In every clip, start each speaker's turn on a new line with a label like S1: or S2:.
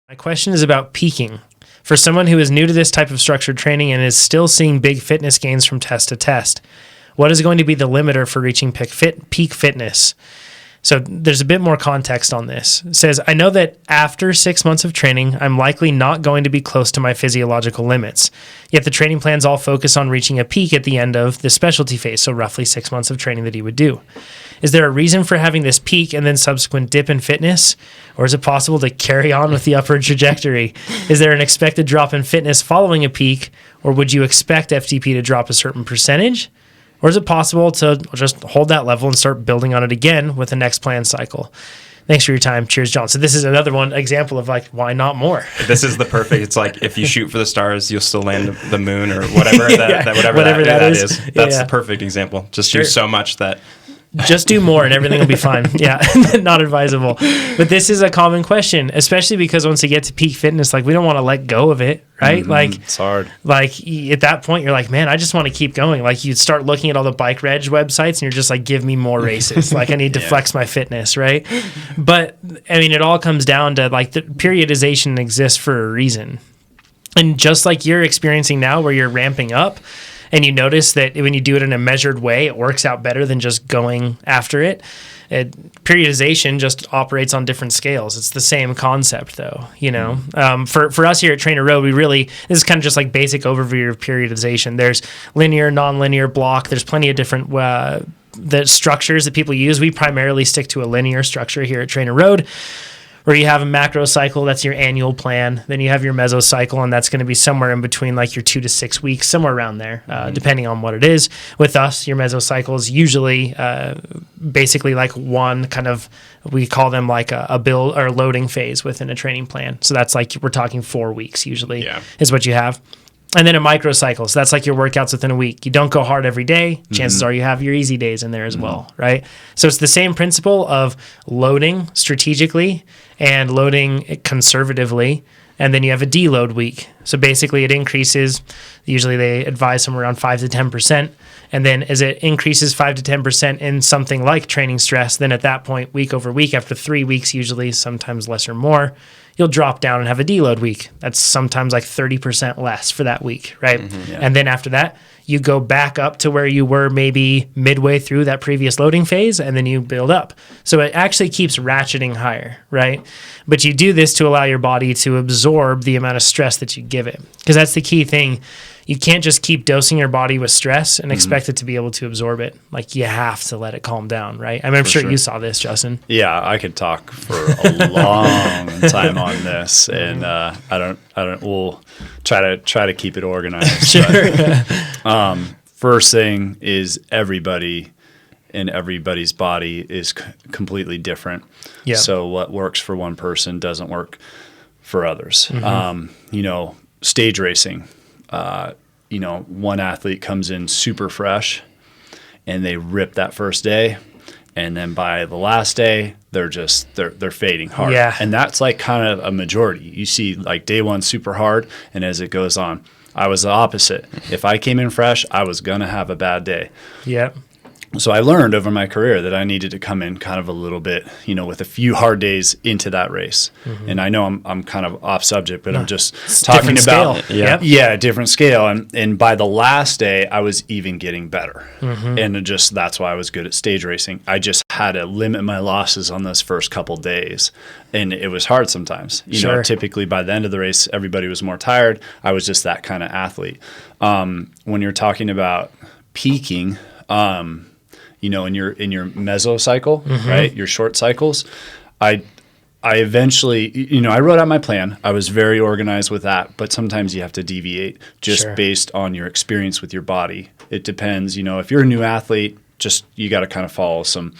S1: My question is about peaking. For someone who is new to this type of structured training and is still seeing big fitness gains from test to test, what is going to be the limiter for reaching peak fitness? So there's a bit more context on this. It says, I know that after 6 months of training, I'm likely not going to be close to my physiological limits. Yet the training plans all focus on reaching a peak at the end of the specialty phase, so roughly 6 months of training that he would do. Is there a reason for having this peak and then subsequent dip in fitness? Or is it possible to carry on with the upward trajectory? Is there an expected drop in fitness following a peak? Or would you expect FTP to drop a certain percentage? Or is it possible to just hold that level and start building on it again with the next plan cycle? Thanks for your time. Cheers, John. So this is another example of like, why not more?
S2: This is the perfect, it's like if you shoot for the stars, you'll still land the moon or whatever whatever that is. That's the perfect example. Just do so much that...
S1: Just do more and everything will be fine. Yeah, not advisable. But this is a common question, especially because once you get to peak fitness, like we don't want to let go of it, right?
S3: Mm-hmm.
S1: Like
S3: it's hard.
S1: Like at that point, you're like, man, I just want to keep going. Like you'd start looking at all the bike reg websites and you're just like, give me more races. Like I need to flex my fitness, right? But I mean, it all comes down to like the periodization exists for a reason. And just like you're experiencing now where you're ramping up, and you notice that when you do it in a measured way, it works out better than just going after it. Periodization just operates on different scales. It's the same concept, though. You know, for us here at TrainerRoad, this is kind of just like basic overview of periodization. There's linear, nonlinear, block. There's plenty of different the structures that people use. We primarily stick to a linear structure here at TrainerRoad, where you have a macro cycle, that's your annual plan. Then you have your mesocycle, and that's going to be somewhere in between like your 2 to 6 weeks, somewhere around there, depending on what it is. With us, your mesocycle is usually basically like one kind of, we call them like a build or loading phase within a training plan. So that's like, we're talking 4 weeks usually is what you have. And then a microcycle. So that's like your workouts within a week. You don't go hard every day. Chances are you have your easy days in there as well, right? So it's the same principle of loading strategically and loading conservatively. And then you have a deload week. So basically it increases. Usually they advise somewhere around 5 to 10%. And then as it increases 5 to 10% in something like training stress, then at that point, week over week, after 3 weeks, usually sometimes less or more, you'll drop down and have a deload week. That's sometimes like 30% less for that week, right? And then after that, you go back up to where you were maybe midway through that previous loading phase, and then you build up. So it actually keeps ratcheting higher, right? But you do this to allow your body to absorb the amount of stress that you give it, because that's the key thing. You can't just keep dosing your body with stress and expect it to be able to absorb it. Like you have to let it calm down, right? I mean, I'm sure you saw this, Justin.
S3: Yeah, I could talk for a long time on this, and we'll try to keep it organized.
S1: Sure.
S3: But, first thing is everybody's body is completely different.
S1: Yeah.
S3: So what works for one person doesn't work for others. Stage racing. One athlete comes in super fresh and they rip that first day, and then by the last day they're fading hard.
S1: Yeah.
S3: And that's like kind of a majority. You see like day one super hard, and as it goes on, I was the opposite. If I came in fresh, I was gonna have a bad day.
S1: Yeah.
S3: So I learned over my career that I needed to come in kind of a little bit, with a few hard days into that race. And I know I'm kind of off subject, but I'm just talking about a different scale. And by the last day, I was even getting better. And that's why I was good at stage racing. I just had to limit my losses on those first couple days. And it was hard sometimes. Typically by the end of the race, everybody was more tired. I was just that kind of athlete. When you're talking about peaking, in your mesocycle, right? Your short cycles. I eventually, I wrote out my plan. I was very organized with that, but sometimes you have to deviate just based on your experience with your body. It depends, if you're a new athlete, you got to kind of follow some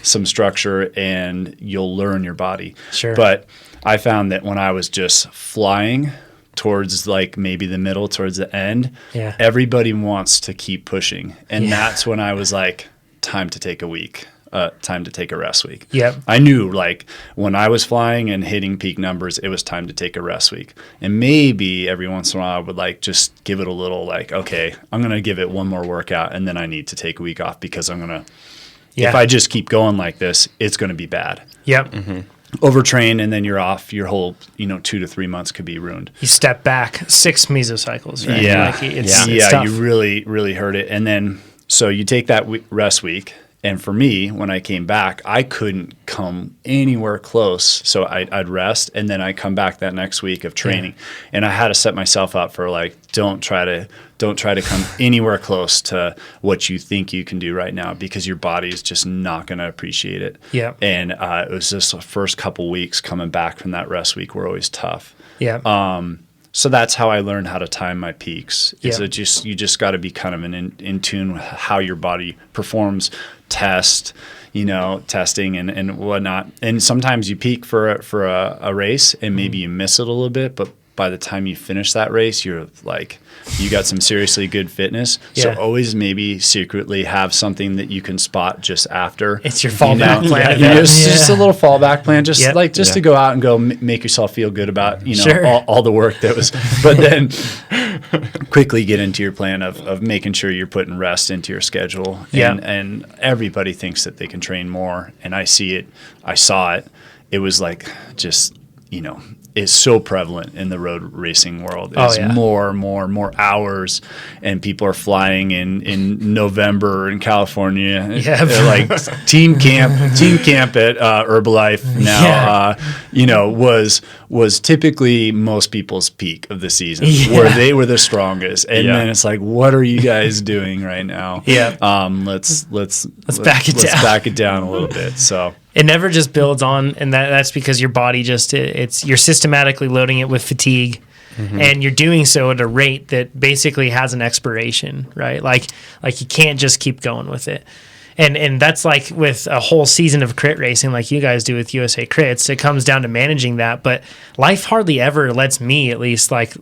S3: structure and you'll learn your body.
S1: Sure.
S3: But I found that when I was just flying towards like maybe the middle, towards the end, everybody wants to keep pushing. And that's when I was like, time to take a week, time to take a rest week.
S1: Yep.
S3: I knew like when I was flying and hitting peak numbers, it was time to take a rest week. And maybe every once in a while I would like just give it a little like, okay, I'm going to give it one more workout and then I need to take a week off because I'm going to, if I just keep going like this, it's going to be bad.
S1: Yep.
S3: overtrain, and then you're off. Your whole 2 to 3 months could be ruined.
S1: You step back 6 mesocycles, right?
S3: Yeah,
S1: like it's tough.
S3: You really hurt it. And then so you take that rest week. And for me, when I came back, I couldn't come anywhere close. So I'd rest, and then I'd come back that next week of training, and I had to set myself up for like, don't try to come anywhere close to what you think you can do right now, because your body is just not going to appreciate it.
S1: Yeah.
S3: And it was just the first couple weeks coming back from that rest week were always tough.
S1: Yeah.
S3: So that's how I learned how to time my peaks. Is you just got to be kind of in tune with how your body performs, testing and whatnot. And sometimes you peak for a race and maybe you miss it a little bit, but by the time you finish that race, you're like, you got some seriously good fitness. So always maybe secretly have something that you can spot just after.
S1: It's your fallback plan.
S3: Just a little fallback plan, just to go out and go make yourself feel good about, all the work that was, but then quickly get into your plan of making sure you're putting rest into your schedule. And everybody thinks that they can train more. And I saw it. It was like, just, is so prevalent in the road racing world. It's more hours, and people are flying in November in California. Yeah. They're like team camp at Herbalife now, was typically most people's peak of the season where they were the strongest. And then it's like, what are you guys doing right now? Let's back it down a little bit. So
S1: it never just builds on, and that's because your body you're systematically loading it with fatigue, and you're doing so at a rate that basically has an expiration, right? Like you can't just keep going with it. And that's like with a whole season of crit racing like you guys do with USA Crits, it comes down to managing that. But life hardly ever lets me, at least, like,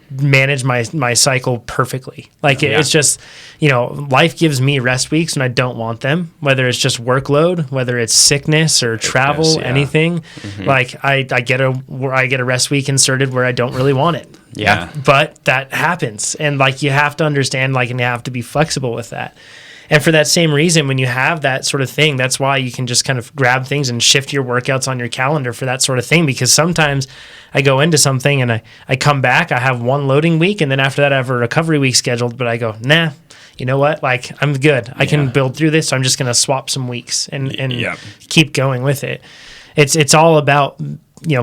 S1: manage my cycle perfectly. Like it's just, life gives me rest weeks when I don't want them, whether it's just workload, whether it's sickness or travel, anything. Like I get a rest week inserted where I don't really want it. But that happens. And like, you have to understand, and you have to be flexible with that. And for that same reason, when you have that sort of thing, that's why you can just kind of grab things and shift your workouts on your calendar for that sort of thing. Because sometimes I go into something and I come back, I have one loading week, and then after that I have a recovery week scheduled, but I go, nah, you know what? Like, I'm good. I can build through this, so I'm just going to swap some weeks and keep going with it. It's all about,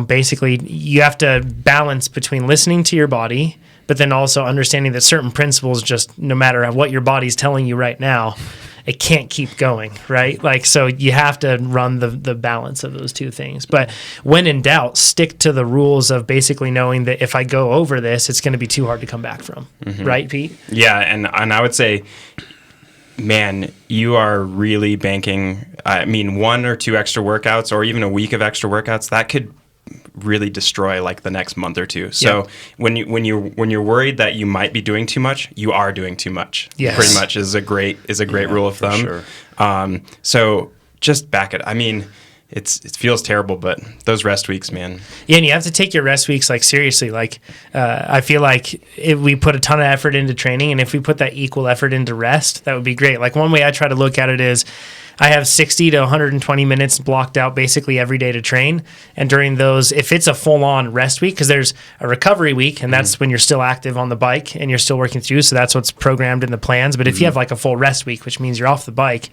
S1: basically you have to balance between listening to your body, but then also understanding that certain principles, just no matter what your body's telling you right now, it can't keep going, right? Like, so you have to run the balance of those two things. But when in doubt, stick to the rules of basically knowing that if I go over this, it's going to be too hard to come back from. Right, Pete?
S2: Yeah, and I would say, man, you are really banking, 1 or 2 extra workouts or even a week of extra workouts, that could really destroy like the next month or two. So when you're worried that you might be doing too much, you are doing too much. Yes. Pretty much is a great rule of thumb. Sure. So just back it. It feels terrible, but those rest weeks, man.
S1: Yeah, and you have to take your rest weeks seriously. I feel like if we put a ton of effort into training, and if we put that equal effort into rest, that would be great. Like, one way I try to look at it is, I have 60 to 120 minutes blocked out basically every day to train. And during those, if it's a full-on rest week, because there's a recovery week, and that's when you're still active on the bike and you're still working through, so that's what's programmed in the plans. But if you have like a full rest week, which means you're off the bike,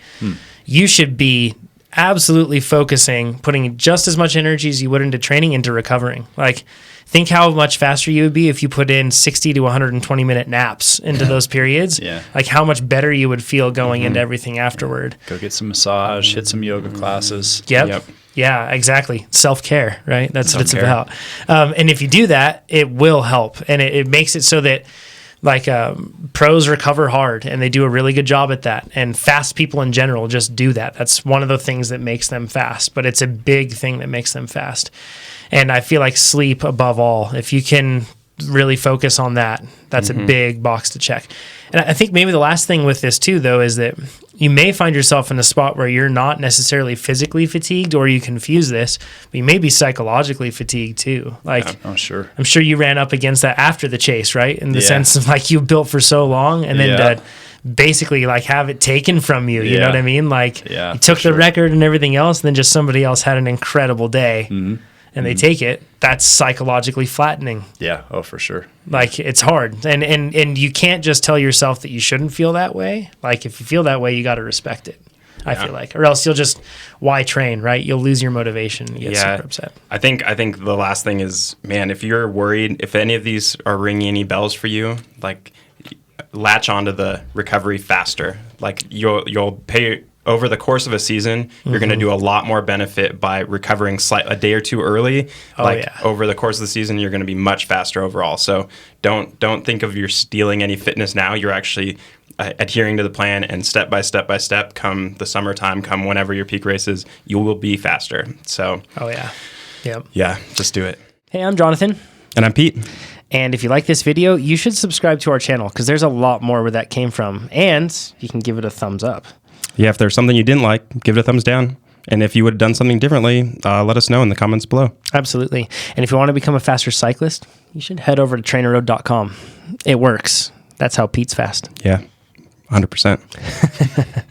S1: you should be absolutely focusing, putting just as much energy as you would into training into recovering. Like, think how much faster you would be if you put in 60 to 120 minute naps into those periods. Like, how much better you would feel going into everything afterward.
S3: Go get some massage, hit some yoga classes.
S1: Yep. Yeah, exactly. Self-care, right? That's what it's about. And if you do that, it will help. And it makes it so that pros recover hard, and they do a really good job at that. And fast people in general just do that. That's one of the things that makes them fast, but it's a big thing that makes them fast. And I feel like sleep above all, if you can really focus on that, that's a big box to check. And I think maybe the last thing with this too, though, is that, you may find yourself in a spot where you're not necessarily physically fatigued, or you confuse this, but you may be psychologically fatigued too. Like,
S3: oh, sure.
S1: I'm sure you ran up against that after the chase, right? In the sense of like you built for so long, and then to basically like have it taken from you. You know what I mean? Like you took the record and everything else, and then just somebody else had an incredible day. And they take it, that's psychologically flattening.
S3: Yeah. Oh, for sure.
S1: Like, it's hard. And you can't just tell yourself that you shouldn't feel that way. Like, if you feel that way, you got to respect it, I feel like. Or else you'll just, why train, right? You'll lose your motivation and get super upset.
S2: I think the last thing is, man, if you're worried, if any of these are ringing any bells for you, like, latch onto the recovery faster. Like, you'll pay... Over the course of a season, you're going to do a lot more benefit by recovering a day or two early. Over the course of the season, you're going to be much faster overall. So don't think of you're stealing any fitness now. You're actually adhering to the plan, and step by step, come the summertime, come whenever your peak race is, you will be faster. So just do it.
S1: Hey, I'm Jonathan.
S2: And I'm Pete.
S1: And if you like this video, you should subscribe to our channel, because there's a lot more where that came from. And you can give it a thumbs up.
S2: Yeah, if there's something you didn't like, give it a thumbs down. And if you would have done something differently, let us know in the comments below.
S1: Absolutely. And if you want to become a faster cyclist, you should head over to TrainerRoad.com. It works. That's how Pete's fast.
S2: Yeah, 100%.